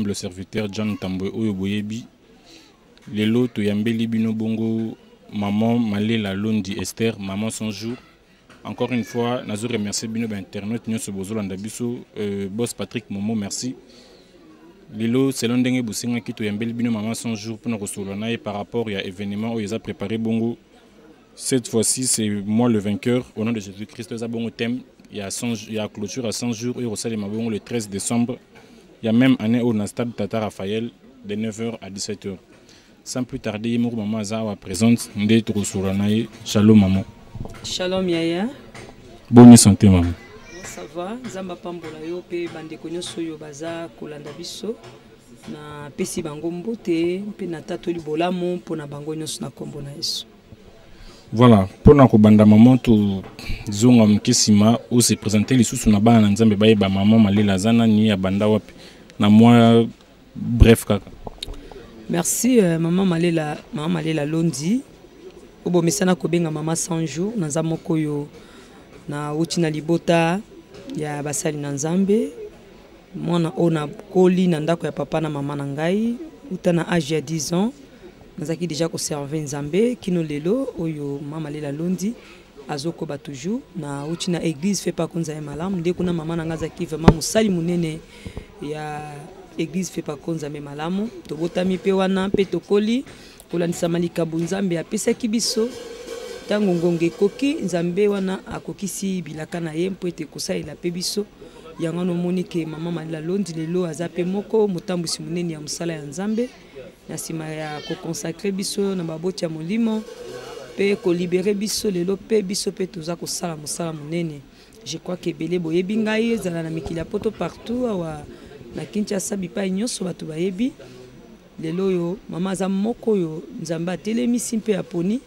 humble serviteur John Tambwe Oyoboyebi. Lelo Toyambeli Bino Bongo, maman Malela Londi Esther, maman son jour. Encore une fois, nous remercions Bino Internet, nous sommes Biso, boss Patrick Momo, merci. Lelo, c'est l'un des boussinga qui Toyambeli Bino maman son jour pour nous recevoir par rapport à l'événement où ils ont préparé Bongo. Cette fois-ci, c'est moi le vainqueur au nom de Jésus-Christ. Il y a bon thème. Il y a clôture à 100 jours. Il y a le 13 décembre. Il y a même année au stade Tata Raphaël de 9h à 17h. Sans plus tarder, maman Azawa présente. Shalom maman. Shalom Yaya. Bonne santé maman. Ça va. Zamba pambola yo pe bande konyo soyo baza kolanda biso na pesi bango mbote pe na tatoli bolamu pona bango nyonso na kombo na Yesu. Voilà, pour nous banda maman to zonga mkisima où se présenter les sous na bana nzambe baye ba maman Malela zana ni ya banda wapi na moi bref kaka. Merci maman Malela Londi. Obo mesana ko benga maman 100 jours na nzamoko yo na utina libota ya basali na nzambe. Mwana ona koli na ndako ya papa na mama na ngai utana âge ya 10 ans. Nazaki déjà conservé nzambe kino lelo oyo mama Malela Londi azoko ba toujours na utina église fait pas konza ya malamu ndeko na mama na ngazaki vraiment musali munene ya église fait pas konza me malamu to botami pe wana pe tokoli kolandisa malika bunzambe apesa kibiso tango ngonge koki nzambe wana akokisi bilaka na ye mpo ete kosalela pe biso yango no monike mama Malela Londi lelo azape moko motambusi munene ya musala ya nzambe na sima ya ko consacrer biso na baboti ya molimo pe ko libérer biso lelo pe biso pe toza ko sala musala munene. Je crois que belé boyebi ngai zala na mikili ya poto partout awa na Kinshasa bipa nyonso bato bayebi lelo yo mama za moko yo nzamba atelemi simpe aponi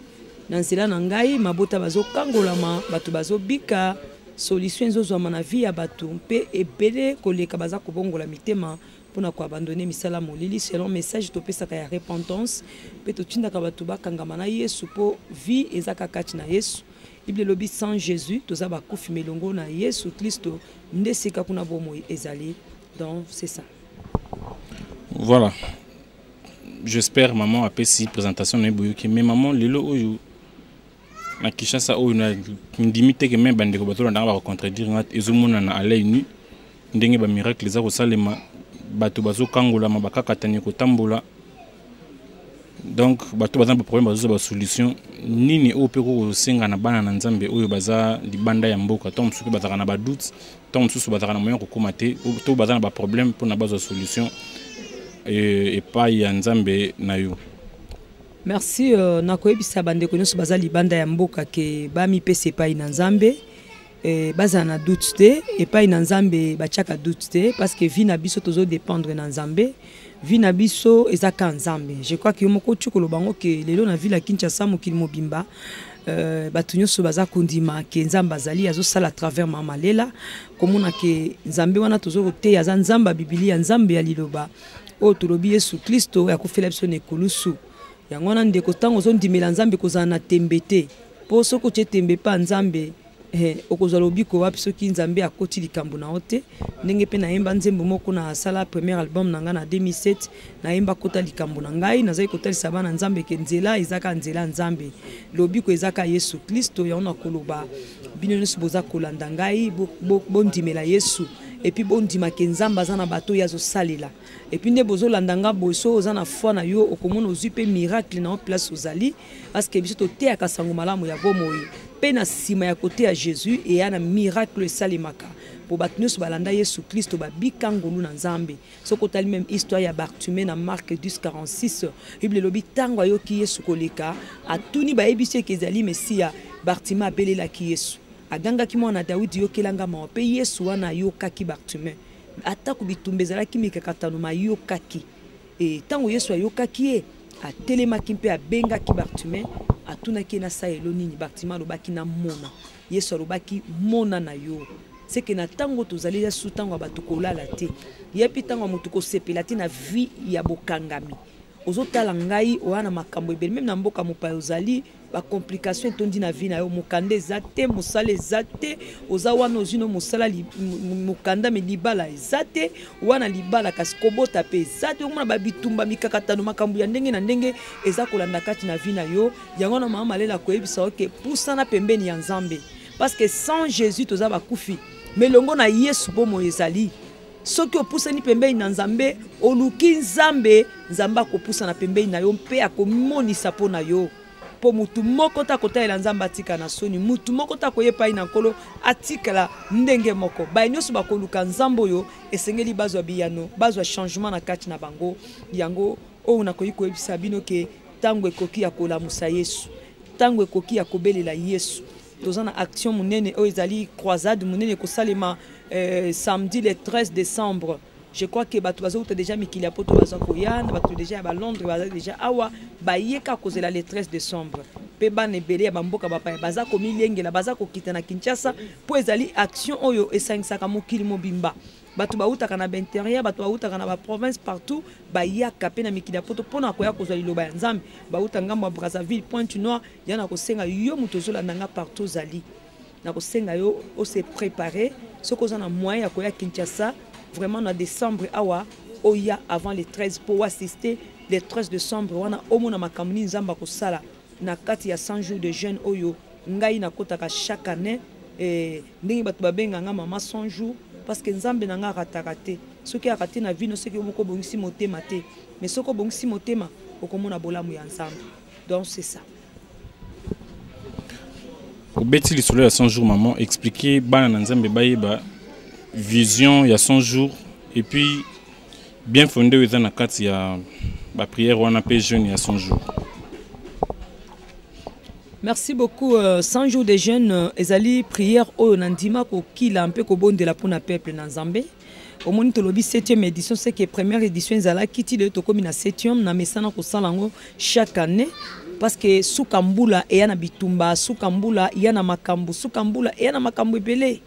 na nzela na ngai mabota bazo kangolama bato bazo bika solution zo na vie ya bato pe ebele koleka baza ko bongola mitema pour ko abandonner misala molili selon message to pesa ya repentance pe to tinda ka bato bakangama na Yesu po vie ezaka kati na Yesu Bible lobi sans Jésus toza ba kufi melongo na Yesu Kristo ndesika kuna bomo ezali. Donc c'est ça. Voilà. J'espère maman a pesi présentation na boyoki mais maman lelo oyo na Kinshasa oyo na ndimite ke même bande ko bato na ba contredire ngat ezomona na alay nu ndenge ba miracle za ko salema bato bazo kangola mabaka katani ko tambola. Donc bato baza ba problème bazo ba solution nini o pe ko senga na bana na nzambe oyo baza libanda ya mboka tom suki bazaka na ba doute tom susu bazaka na moyen ko komate to baza na ba problème pour na bazo solution et pas ya nzambe na yo. Merci na koyebisa bande ko nyonso baza libanda ya mboka ke ba mi pese pa ina nzambe baza na doute te et pas ina nzambe ba chaka doute te parce que vie na biso tozo dépendre na nzambe vie na biso ezaka nzambe. Je crois que moko chukolo bango ke lelo na ville ya Kinshasa mokili mobimba batu nyonso baza kondima ke nzambe azali azo sala à travers mama Malela komona ke nzambe wana tozo te ya nzamba Biblia nzambe ya liloba o tolobi Yesu Kristo ya kofela biso ne kolusu yango wana ndeko tango zo ndimela nzambe kozana na tembete po soko che tembe pa nzambe okozala obiko wapi soki nzambe akoti likambo na ote ndenge pe na yemba nzembo moko na sala premier album na nga na 2007 na yemba kota likambo na ngai nazali kotalisa bana nzambe ke nzela ezaka nzela nzambe lobiko ezaka Yesu Kristo ya ona koloba bino nyonso boza kolanda ngai bondimela Yesu et puis bondima ke nzamba za na bato ya zo salela et puis ne bozo landanga boso oza na foi na yo okomona ozwi pe miracle na place ozali parce que biso to te akasango malamu ya bomoi pe na sima ya kote ya Jésus et ya na miracle salimaka pour bato nyonso balanda Yesu Kristo babika ngolu na nzambe soko tali même histoire ya Bartimée na Marc 10:46 Bible lobi tango ayoki Yesu koleka atuni bayebisi ke ezali Mesia Bartimée abelela ki Yesu aganga ki mwana Daudi yokelanga ma pe Yesu wana yokaki Bartimée ata kubitumba ezalaki mikakatano ma yokaki et tango Yesu ayokaki e atelemaki mpe abengaki Bartimée atunaki na saelo nini Bartimée alobaki na mona Yesu alobaki mona na yo c'est que na tango tozali ya sutango abatu kolala te yepi tango mutu ko sepela te na vie ya bokangami ozotala ngai oana makambo ebele même na mboka mopaya ozali ba complication tondi na vie na yo mokanda ezate mosala ezate oza wana ozino mosala mokanda me libala ezate wana libala kasi kobota pe ezate omona ba bitumba mikakatano makambo ya ndenge na ndenge eza kolanda kati na vie na yo yango na mama malela koyebisa oke pusana pembeni ya Nzambe parce que sans Jésus toza bakufi melongo na Yesu bomo ezali soki opusani pembeni na Nzambe oluki Nzambe Nzamba kopusana pembeni na yo mpe akomonisa po na yo po mutu moko ta kotalela Nzamba atika na soni mutu moko ta koyepa ina nkolo atikala ndenge moko ba nyonso bakoluka Nzambo yo esengeli bazwa biyano bazwa changement na kati na bango yango o na koyi koyebisa bino ke tango ekoki ya kolamusa Yesu tango ekoki ya kobelela Yesu tozana action munene o ezali croisade munene kosalema samedi le 13 décembre. Je crois que batu bazo déjà mikili ya poto bazo koyana batu déjà ba Londres bazo déjà awa ba yeka kozela le 13 décembre. Pe ba nebele ya bamboka bapa baza ko milengela baza ko kitana Kinshasa po ezali action oyo esangisaka mokili mobimba. Batu ba utaka na intérieur batu ba utaka na ba province partout ba yaka pe na mikili ya poto pona koya kozali loba ya Nzambe ba utanga mwa Brazzaville Pointe-Noire yana ko senga yo mutozola nanga partout zali. Na ko senga yo o se préparer ce qu'on a moyen à koya Kinshasa vraiment en décembre awa oya avant le 13 pour assister le 13 décembre wana omona makamuni Nzamba ko sala na kati ya 100 jours de jeûne oyo ngai na kotaka chaque année ndenge batu babenga nga mama 100 jours parce que Nzambe na nga ratarate ce qui a raté na vie no ce qui moko bongisi motema te mais ce ko bongisi motema okomona bolamu ya Nzambe donc c'est ça. Au bêti les soleils à 100 jours, maman, expliquer bana Nzambe baïba vision il y a 100 jours et puis bien fondé dans la carte il y a la prière on appelle jeûne il y a 100 jours. Merci beaucoup 100 jours de jeûne ezali prière o nandima ko kila un peu ko bondela pona peuple na Nzambe. Au moins to lobi 7e édition c'est que première édition ezala kiti de to komi na 7e na mesana ko salango chaque année. Parce que Sukambula et yana bitumba, Sukambula yana makambu, Sukambula et yana makambu ebele.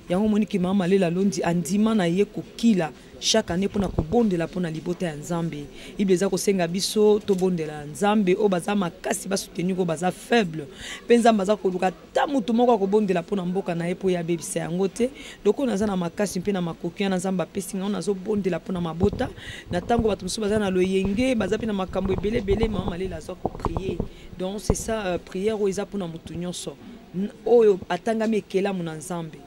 Yango moniki mama lela londi andima na ye ko kila chaque année pona ko bondela pona libota ya Nzambe. Ibleza ko senga biso to bondela Nzambe o baza makasi ba soutenir ko baza faible. Penza baza ko luka tamutu moko ko bondela pona mboka na ye po ya bebisa yango te. Doko naza na makasi mpe na makoki na Nzamba pesinga na zo bondela pona mabota. Na tango batu musu baza na loyenge baza pe na makambo ebele bele mama lela zo ko prier. Donc c'est ça prière o eza pona mutu nyonso. Oyo atangami ekela mu na Nzambe.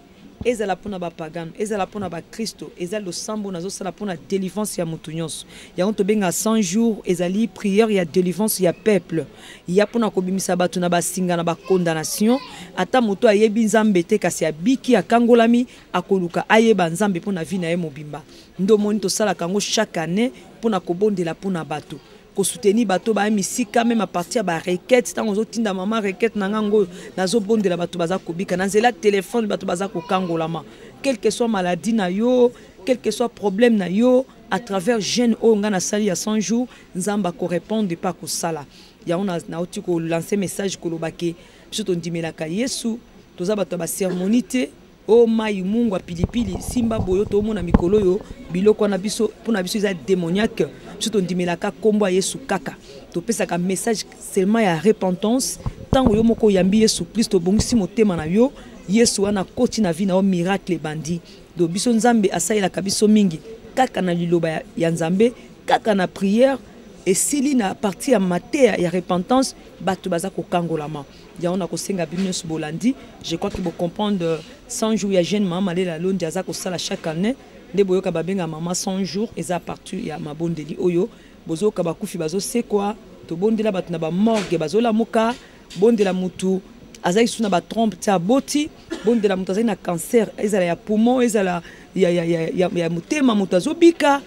Ezala pona ba pagano, ezala pona ba Kristo, ezala lo sambo nazo sala pona délivrance ya mutu nyonso. Ya onto benga 100 jours ezali prière ya délivrance ya peuple. Ya pona ko bimisa batu na ba singa na ba condamnation, ata mutu ayebi Nzambe te kasi abiki akangolami akoluka ayeba Nzambe pona vie na ye mobimba. Ndo moni to sala kango chaque année pona ko bondela pona batu. Ko soutenir bato ba misika même à partir ba requête tant ozo tinda mama requête na ngango nazo bondela bato baza kobika na nzela téléphone bato baza ko kangolama quelle que soit maladie na yo quel que soit problème na yo à travers jeune o ngana sali ya 100 jours Nzamba ko répondre pas ko sala ya on a na oti ko lancer message ko lobake biso to ndimelaka Yesu toza bato ba cérémonité o mai mungu wa pilipili simba boyo to mona mikolo yo biloko na biso pona biso za démoniaque surtout ndimelaka kombo Yesu kaka to pesa ka message seulement ya repentance tango yo moko yambi Yesu Kristo bongisi motema na yo Yesu wana koti na vie na o miracle bandi do biso Nzambe asaila ka biso mingi kaka na liloba ya Nzambe kaka na prière et sili na partie ya matea ya repentance bato baza ko kangolama ya on a ko senga binus bolandi je crois que vous comprendre 100 jours ya jeune maman lela londi aza ko sala chaque année nde boyoka babenga mama 100 jours eza partout ya mabondeli oyo bozoka bakufi bazo sekwa to bondela bato na ba morgue bazola muka bondela mutu azai suna ba trompe ta boti bondela mutu azai na cancer ezala ya poumon ezala ya mutema mutu azobika.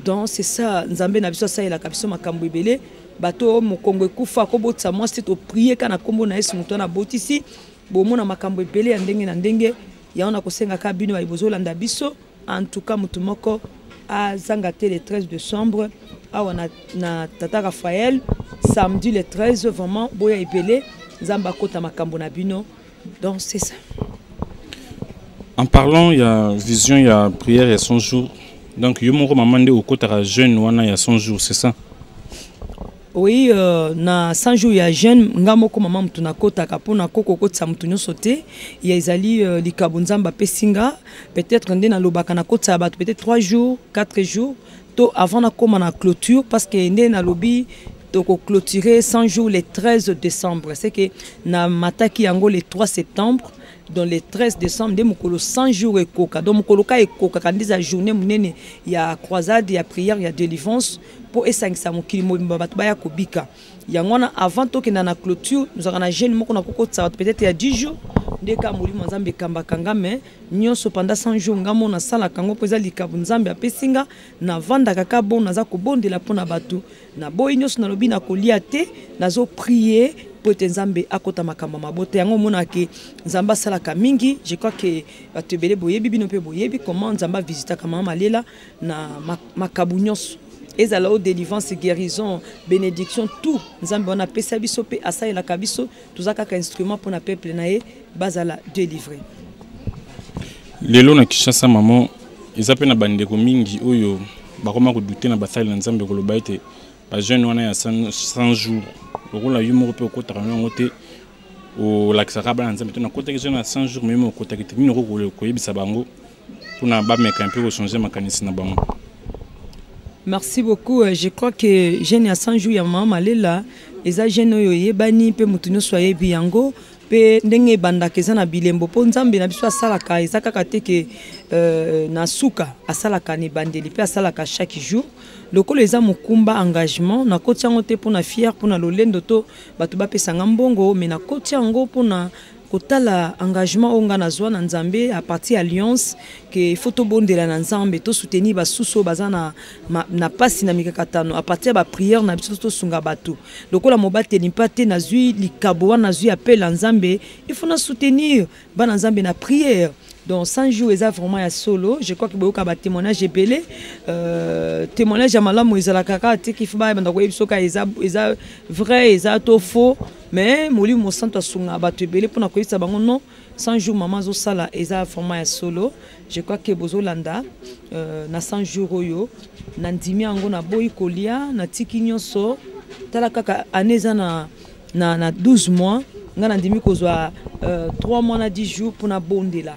Donc c'est ça Nzambe na biso saela ka biso makambo ebele bato mokongo ekufa ko botsa moi c'est to prier kana kombo na Yesu mutu na botisi bomona makambo ebele ya ndenge na ndenge ya ona kosenga ka bino ba bozolanda biso en tout cas mutu moko azanga te le 13 décembre awa na tata Raphaël samedi le 13 vraiment boya ebele Nzamba kota makambo na bino. Donc c'est ça. En parlant il y a vision il y a prière il y a 100 jours. Donc, yo moko mamande au kotara jeune wana ya 100 jours, c'est ça? Oui, na 100 jours ya jeune ngamo ko mama mtu nakota kapona koko kotsa mtu nyoso te ya ezali likabunzamba pesinga peut-être ndena lobaka na kotsa ba peut-être 3 jours 4 jours to avant na koma na clôture parce que ndena lobi to ko clôturer 100 jours le 13 décembre c'est que na mataki yango le 3 septembre dans le 13 décembre de mukolo 100 jours et koka donc mukolo ka e koka kandiza journée munene ya croisade ya prière ya délivrance pour esangisa mokili mobimba bato baya kobika yangona avant to kena na clôture nous avons na jeune moko na koko tsa peut-être il y a 10 jours ndeka molimo nzambe kamba kanga mais nyonso pendant 100 jours ngamo na sala kango peza likabu nzambe apesinga na vanda kaka bon naza kobondela pona bato na boyi nyonso na lobi na kolia te nazo prier pour te nzambe akota makambo mabote yango mona ke nzamba sala ka mingi je crois que bato belé boyebi bino pe boyebi comment nzamba visita kama malela na makabu nyonso ezala o délivrance guérison bénédiction tout nzambe on a pesa biso pe asa ela kabiso tuzaka ka instrument pour na peuple na ye bazala délivrer lelo na Kinshasa maman ezape na bandeko mingi oyo bakoma ko douter na basali na nzambe ko loba ete ba jeune wana ya 100 jours lokola yumo pe ko tarana ngote o laksaka ba nzambe to na kota ke jeune na 100 jours même ko kota ke mino ko yebisa bango pour na ba meka un peu changer makanisi na bango. Merci beaucoup. Je crois que jeune ya 100 jours ya mama malela eza jeune oyo yebani pe mutu nyonso ayebi yango pe ndenge bandaka eza na bilembo po nzambe na biso asalaka eza kaka te ke na suka asalaka ni bandeli pe asalaka chaque jour lokolo eza mokumba engagement na koti yango te mpona fier mpona lolendo to bato bapesanga mbongo me na koti yango mpona kotala engagement onga na zwa na nzambe à partir alliance que photo bondela na nzambe to soutenir basuso baza na pasi na mikakatano à partir ba prière na biso to sunga bato lokola mobateli mpate na zui likabo na zui appel à nzambe il faut na soutenir ba na nzambe na prière. Donc 100 jours eza vraiment ya solo je crois que boyoka ba témoignage ebele témoignage ya malamu ezala kaka te ki fuba banda ko ebisoka eza vrai eza to faux mais moli mo santo asunga bato ebele pona ko yisa bango non 100 jours maman zo sala eza vraiment ya solo je crois que bozo landa na 100 jours oyo na ndimi yango na boyi kolia na tiki nyonso tala kaka aneza na 12 mois ngana ndimi kozwa 3 mois na 10 jours pour na bondela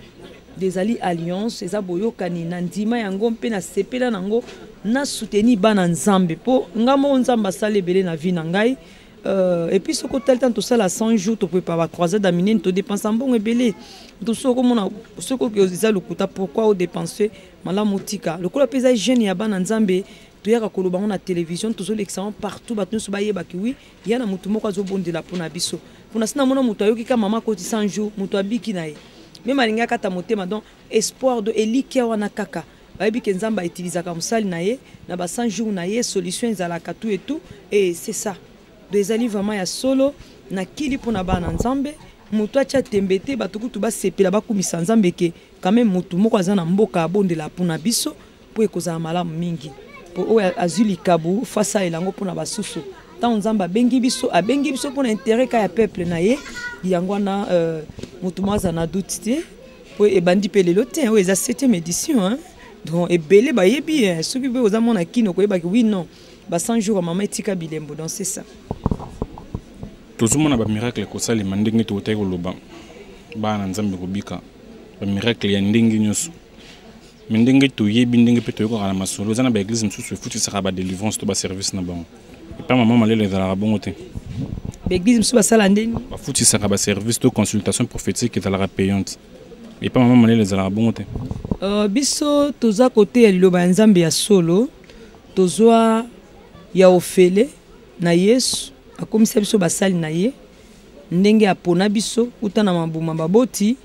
des alliés alliance eza boyokani na ndima yango mpe na sepela nango na soutenir bana nzambe po ngamo nzamba sale belé na vie na ngai et puis ce côté tant tout ça la 100 jours to préparer la croisade d'amine to dépenser bon ebelé tout ce comme on a ce que eza lokuta pourquoi au dépenser malamu tika lokola pesa jeune ya bana nzambe to yaka koloba na télévision toujours l'exemple partout batno so baye baki oui yana mutu moko azobondela pona biso pona sina mona mutu ayoki ka mama koti 100 jours mutu abiki na ye même alinga kata motema donc espoir de elike wana kaka bayebi ke nzamba utilisaka musali na ye na ba 100 jours na ye solution ezalaka tout et c'est ça des alliés vraiment ya solo na kili pona bana nzambe mutu acha tembete batukutu ba sepela bakumisa nzambe ke quand même mutu moko azana mboka abondela pona biso po ekozala malamu mingi po oyo azuli kabu fasa elango pona basusu tant nzamba abengi biso pona intérêt ka ya peuple na ye yango na mutu maza na doute te po ebandi pe lelo te oyo eza 7e édition hein donc ebele bayebi soki pe oza mona kino koyeba ki oui non ba 100 jours mama etika bilembo donc c'est ça tozomona ba miracle ko salima ndenge to tayi koloba bana nzambe kobika ba miracle ya ndenge nyonso ndenge to yebi ndenge pe to yoko kala masolo zana ba église msusu futi saka ba délivrance to ba service na bango et pas maman malele za la bongo te l'église msusu basala ndeni ba futi saka ba service to consultation prophétique et la payante et pas maman malele za la bongo te biso toza côté ya liloba nzambe ya solo tozwa ya ofele na Yesu akomisa biso basali na ye ndenge apona biso utana mabuma baboti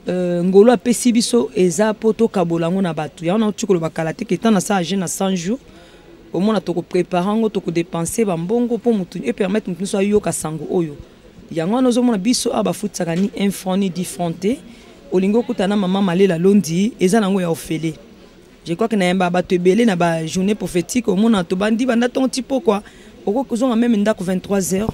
ngolo apesi biso eza poto kabolango na batu ya na utikolo bakala te ketana sa age na 100 jours au moins toko préparango toko dépenser ba mbongo pour mutu et permettre mutu so yoka sango oyo yango na zomona biso aba futsaka ni infoni diffronté olingo kutana mama malela londi eza nango ya ofele. Je crois que na yamba bato ebele na ba journée prophétique au monde to bandi banda ton tipo quoi oko kozonga même ndako 23h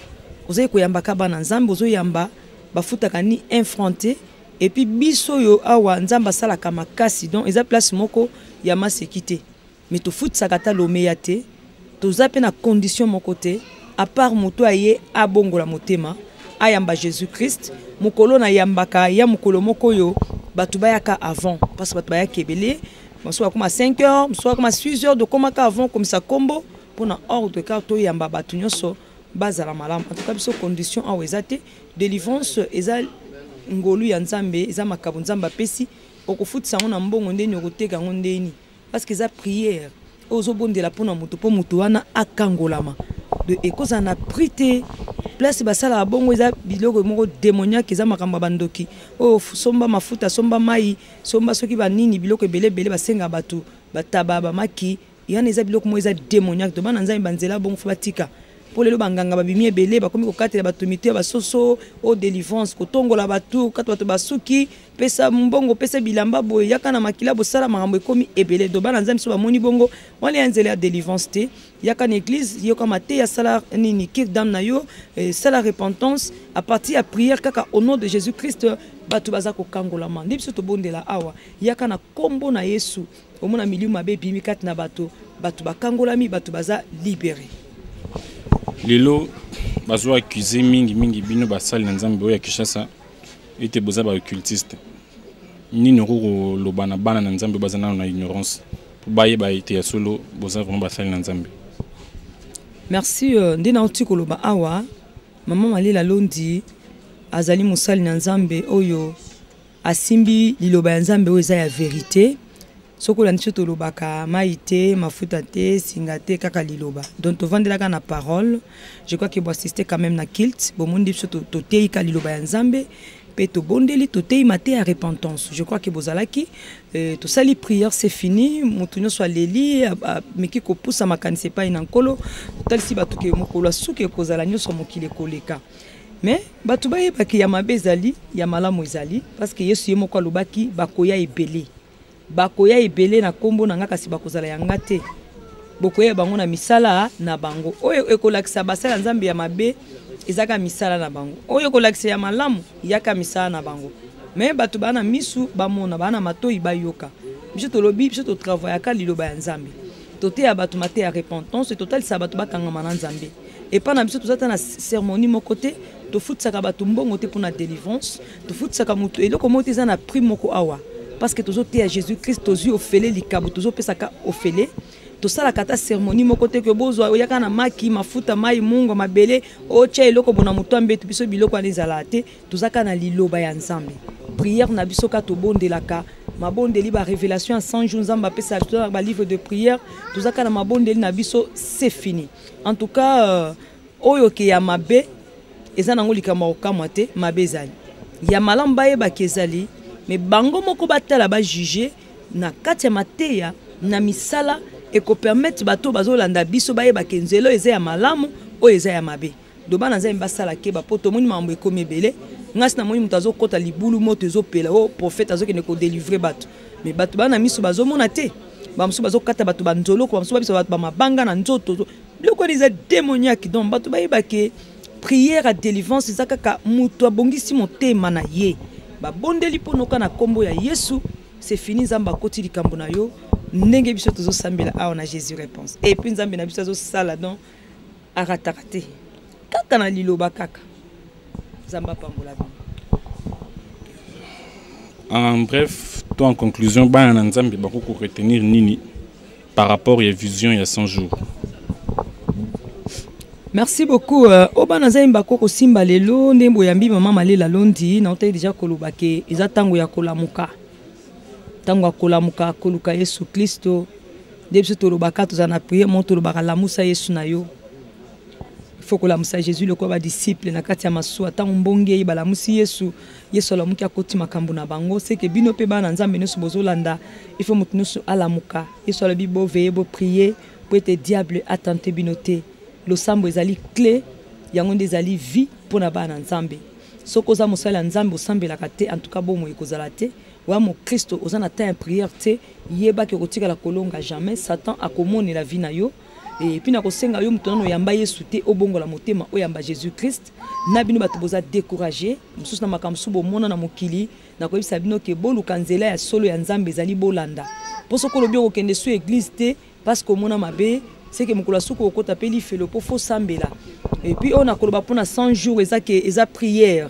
ozo koyamba ka bana nzambe ozo yamba bafutaka ni infronté et puis biso yo awa nzamba sala kama kasi donc eza place moko ya masekité mais to futsaka ta lomeya te to zape na condition mon côté à part moto aye abongola motema ayamba Jésus-Christ mukolo na yambaka ya mukolo moko yo batu bayaka avant parce que batu bayaka ebele soit comme à 5 heures soit comme à 6 heures de comment avant comme ça combo pour na ordre car to yamba batu nyoso bazala malam en tout cas biso condition a wezate délivrance eza ngolu ya nzambe eza makabo nzamba pesi okufutisa ngona mbongo ndeni okuteka ngondeni parce que eza prière ozobondela pona mutu po mutu wana akangolama de ekoza na prité place basala bongo eza biloko moko démoniaque eza makamba bandoki o somba mafuta somba mai somba soki banini biloko ebele bele basenga batu bataba bamaki yana eza biloko mo eza démoniaque to bana nzambe banzela bongo fatika pour les banganga babimi ebele bakomi kokatela batumité basoso o délivrance kotongola batu kato bato basuki pesa mbongo pesa bilamba boye yaka na makila bosala makambo ekomi ebele do bana nzambe so bamoni bongo wale anzela délivrance te yaka na église yoka mate ya sala nini kir dam na yo sala repentance à partir ya prière kaka au nom de Jésus-Christ batu baza ko kangola mandi biso to bondela awa yaka na kombo na Yesu omona milieu mabe bimi kat na batu bakangolami batu baza libéré. Lelo bazo accusé mingi bino basali na nzambe oya Kishasa ete boza ba occultiste ni noko lobana bana na nzambe baza na ignorance pour baye ba ete ya solo boza vraiment basali na nzambe. Merci ndina otiko loba awa maman Malela Londi azali musali na nzambe oyo asimbi liloba ya nzambe oyo eza ya vérité. Soko la ncho tolobaka maïté mafuta te singate kaka liloba donc to vandelaka na parole je crois que bo assister quand même na kilt bo mundi biso to teika liloba ya nzambe pe to bondeli to tei maté à repentance je crois que bozalaki to sali prière c'est fini mutu nyo soit leli meki ko poussa makanise pa ina nkolo talisi batuke mokolo suke kozala nyo so mokile koleka mais batu baye baki ya mabezali ya malamu ezali parce que Yesu yemo kwa lobaki bakoya ebele bakoya ebele na kombo na ngaka si bakozala yanga te bokoya bango na misala na bango oyo ekolakisa basala nzambe ya mabe ezaka misala na bango oyo ekolakisa ya malamu yaka misala na bango mais batu bana misu bamona bana matoi bayoka biso tolobi biso to travailler ka liloba ya nzambe tote ya batu mate ya repentance total sa batu bakangama na nzambe et pas na biso tozata na cérémonie moko te to futsaka batu mbongo te pour na délivrance to futsaka mutu eloko moko eza na prix moko awa parce que tous à Jésus-Christ tous yeux ofélé likabo tous pesaka ofélé tout ça la kata cérémonie mon côté que bozo oyaka na maki mafuta mai mungo mabele ocha eloko bona mutu ambetu biso biloko anezalate tous aka na liloba ya nzambe prière na biso ka to bondelaka mabondeli ba révélation en 100 jours nzamba pesa ba livre de prière tous aka na mabondeli na biso c'est fini en tout cas oyo ke ya mabe ezana ngolika maokamwa te mabe ezali ya malamba yeba kezali mais bango moko batala ba juger na kati mateya na misala et ko permettre bato bazolanda biso baye bakenzelo eza ya malamu o eza ya mabe do bana nzambe basala ke ba poto moni mambo ekomebele ngasi na moni mutazo kota libulu moto ezopela o prophète azokene ko délivrer bato mais bato bana miso bazomona te bamso bazokata bato banzolo ko bamso biso bato ba mabanga na nzoto biloko eza démoniaque donc bato baye bake prière à délivrance ezaka muto abongisi motema na ye ba bondeli ponoka na kombo ya Yesu c'est fini nzamba koti likambo na yo ndenge biso tozo sambela a on a Jésus réponse et puis nzambe na biso zo sala donc aratakate kaka na liloba kaka nzamba pambola ba en bref toi en conclusion ba na nzambe ba ko retenir nini par rapport à vision il y a 100 jours. Merci beaucoup. Obana Zaimba Koko Simba Lelo, Nembo Yambi Maman Malela Londi, na otayi déjà kolobake, eza tango ya kolamuka. Tango ya kolamuka, koluka Yesu Kristo. Debso tolobaka tozana prier, mon tolobaka lamusa Yesu na yo. Il faut que lamusa Jésus le kwa ba disciple na kati ya masuwa tango mbonge ba lamusi Yesu. Yesu lamuki akoti makambo na bango, c'est que bino pe bana nzambe nesu bozolanda. Il faut mutu nesu alamuka. Yesu la bibo veiller, bo prier, pour être diable attenter binote. Le sambo ezali clé yango ndezali vie pour na bana nzambe soko za musala nzambe osambela kate en tout cas bomo ekozala te wa mo Kristo ozana ta prière te yeba ke kotika la kolonga jamais Satan akomoni la vie na yo et puis na kosenga yo mutono yamba Yesu te obongola motema oyamba Jésus Christ na bino bato boza décourager mususu na makamsu bo mona na mokili na koyebisa bino ke boluka nzela ya solo ya nzambe ezali bolanda poso ko lobio kokende su église te parce que mona mabe c'est que mokolo suko okota peli felo po fo sambela et puis on a koloba pona 100 jours eza prière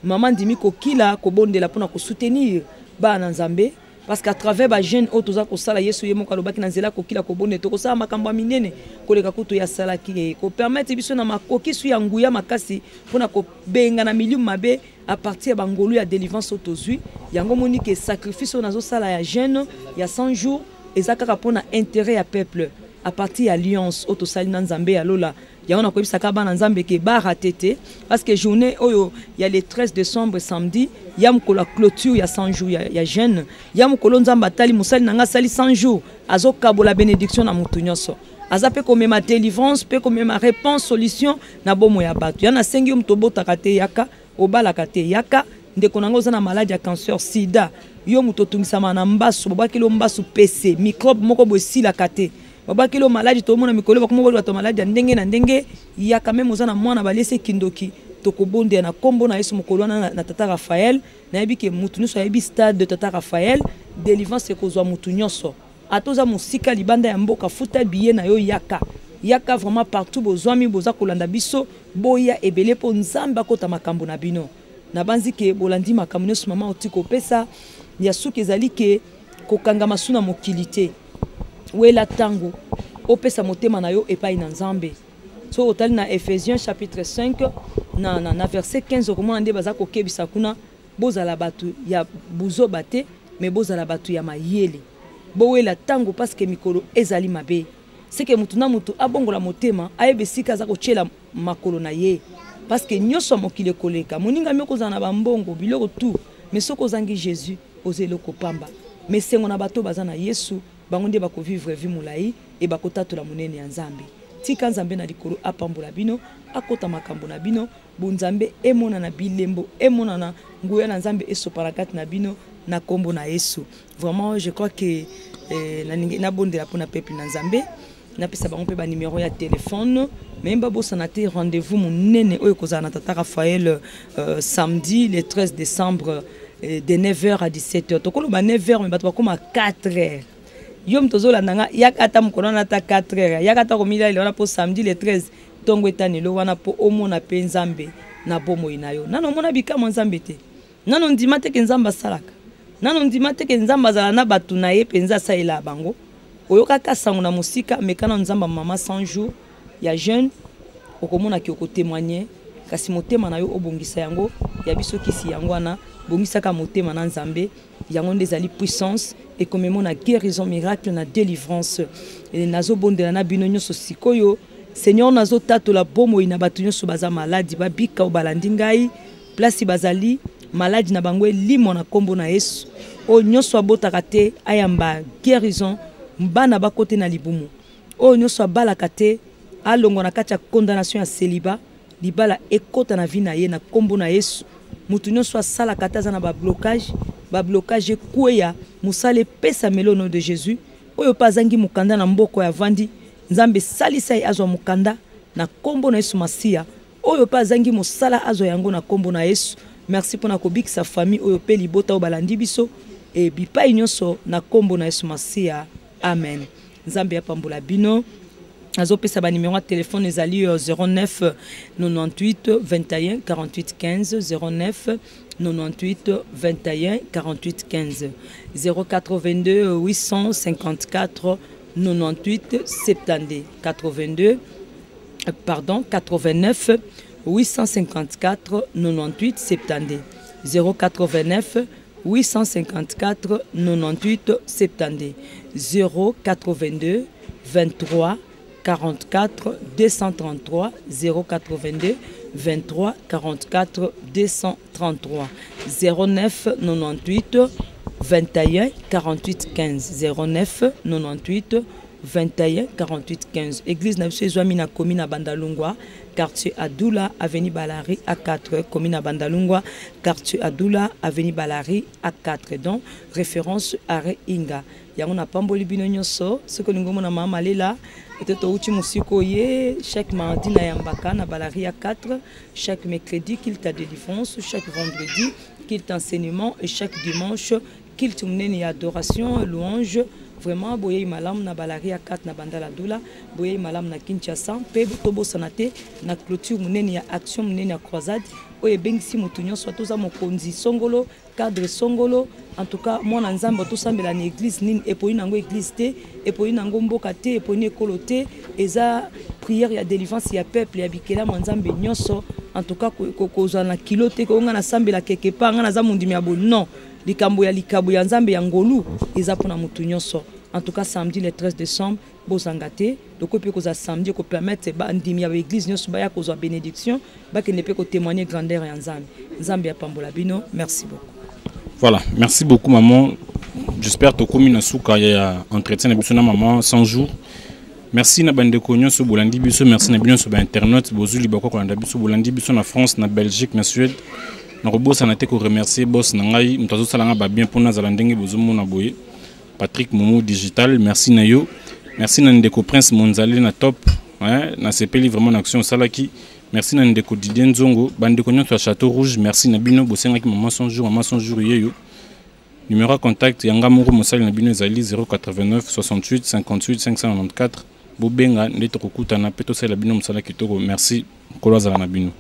maman dimi ko kila ko bondela pona ko soutenir ba na Nzambe parce qu'à travers ba jeune otoza ko sala Yesu yemo kaloba ki na nzela ko kila ko bonde to ko sala makambo minene ko leka kutu ya sala ki ko permettre biso na makoki su ya nguya makasi pona ko benga na milieu mabe à partir ba ngolu ya délivrance otozui yango moni ke sacrifice onazo sala ya jeune ya 100 jours ezaka pona intérêt ya peuple à partir ya alliance otosali na Nzambe ya lola yango na koyebisaka bana Nzambe ke ba ratete parce que journée oyo ya le 13 décembre samedi ya mukolo clôture ya 100 jours ya jeune ya mukolo Nzambe atali musali nanga sali 100 jours azokabola bénédiction na mutu nyonso aza pe komema délivrance pe komema réponse solution na bomo ya bato yana sengi muto botaka te yaka obalaka te yaka ndeko nango za na maladie ya cancer sida yo muto tungisama na mbasu babakilo mbasu PC microbe moko bosila kate babakilo maladie to mona mikolo bakomo bato maladie ndenge na ndenge ya quand même ozana mwana balese kindoki tokobonde na kombo na Yesu mokolo na tata Raphaël na yebike mutu nyonso yebi stade de tata Raphaël délivrance ekozwa mutu nyonso atoza musika libanda ya mboka futa biye na yo yaka vraiment partout bozwami boza kolanda biso boya ebele po Nzambe akota makambo na bino na banzi ke bolandi makambo nyonso mama otiko pesa ya suki ezali ke kokanga masuna mokilité wela tango opesa motema na yo epai na Nzambe so otali na Ephésiens chapitre 5 na verset 15 komona nde baza kokebisa kuna bozala batu ya buzoba te mais bozala batu ya mayele bowela tango parce que mikolo ezali mabe c'est que mutu na mutu abongola motema ayebesika za kochela makolo na ye parce que nyoso mokile koleka moninga moko za na bambongo biloko tout mais soko zangi Jésus ozelo kopamba mais sengo na bato baza na Yesu bango nde bako vivre vie mulai et bakotatola monene ya Nzambe tika Nzambe na likolo apambola bino akota makambo na bino bunzambe emona na bilembo emona na nguya na Nzambe esopara kati na bino na kombo na Yesu vraiment je crois que na bondela pona peuple na Nzambe na pesa bango pe ba numéro ya téléphone même ba bosana te rendez-vous monene oyo kozana na tata Raphaël samedi le 13 décembre de 9h à 17h tokolo ba 9h mais bato bakoma 4h yom tozola nanga yakata mukolo na ta 4h yakata komila ile wana po samedi le 13 tongo etani lo wana po omona pe Nzambe na bomo inayo nano mona bikamo Nzambe te nano ndima te ke Nzamba salaka nano ndima te ke Nzamba zala na batu na ye penza saila bango oyoka kasango na musika mekana Nzamba mama 100 jours ya jeune okomona ki oko témoigner kasi motema na yo obongisa yango ya biso kisi yango wana bongisa ka motema na Nzambe yango ndezali puissance et comme na guérison miracle na délivrance et nazo bondela na bino nyonso sikoyo Seigneur nazo tato la bomo ina batu nyonso baza maladi babika obalandi ngai place bazali maladi na bangwe limo na kombo na Yesu o nyonso abotaka te ayamba guérison mbana bakote na libumu o nyonso abalaka te alongo na kati ya condamnation ya célibat libala ekota na vie na ye na kombo na Yesu mutu nyonso asala kataza na ba blocage kuya musale pesa melo nom de Jésus oyo pazangi mukanda na mboko ya vandi Nzambe salisa ye azwa mukanda na kombo na Yesu Masia oyo pazangi musala azwa yango na kombo na Yesu merci pona kobikisa famille oyo pe libota obalandi biso e bipai nyonso na kombo na Yesu Masia amen Nzambe apambola bino azopesa ba numéro de téléphone ezali 09 98 21 48 15 09 98 21 48 15 082 854 98 70 82 pardon 89 854 98 70 089 854 98 70 082 23 44 233 082 23 44 233 09 98 21 48 15 09 98 21 48 15 Église Nabiso Ezwami na commune Bandalungwa quartier Adoula avenue Balari à 4 commune Bandalungwa quartier Adoula avenue Balari à 4 donc référence Are Inga yango na pamboli bino nyonso ce que ningomo na mama lela eteto uchi musiko ye chaque mardi na yambaka na Balari à 4 chaque mercredi culte à délivrance chaque vendredi culte enseignement et chaque dimanche culte munene et adoration louange vraiment boye malam na Balaria 4 na Bandala Doula boye malam na Kinshasa pe tobo sanate na clôture munene ya action munene ya croisade oye bengisi mutu nyonso toza mokonzi songolo cadre songolo en tout cas mwana nzambe to sambela na église nini eponi nango église te eponi nango mboka te eponi ekolo te eza prière ya délivrance ya peuple ya bikela nzambe nyonso en tout cas kozwa na kilo te ko nga na sambela quelque part nga na za mundimi ya bon non likambo ya nzambe ya ngolu eza pona mutu nyonso. En tout cas samedi le 13 décembre bozangate donc peut que samedi ko permettre ba ndimi ya église nyonso ba ya kozwa bénédiction ba ke ne peut ko témoigner grandeur ya nzambe nzambe ya pambola bino. Merci beaucoup. Voilà, merci beaucoup maman. J'espère que comme na suka ya entretien na biso na maman 100 jours. Merci na bande ko nyonso bolandi biso, merci na bino so ba internet bozuli ba ko landa biso bolandi biso na France na Belgique na Suède. Na robosa na te ko remercier boss na ngai mutazo salanga ba bien pona za ndenge bozumo na boye. Patrick Momo Digital, merci na yo. Merci na ndeko Prince Monzali na top. Ouais, na sepeli vraiment action salaki. Merci na ndeko Didier Nzongo, bande ko nyonso Château Rouge, merci na bino bosenga ki maman 100 jours yeyo. Numéro contact yanga moko mosali na bino ezali 089 68 58 594. Bobenga ndeto kokuta na peto sala bino mosala kitoko. Merci kolwa za na bino.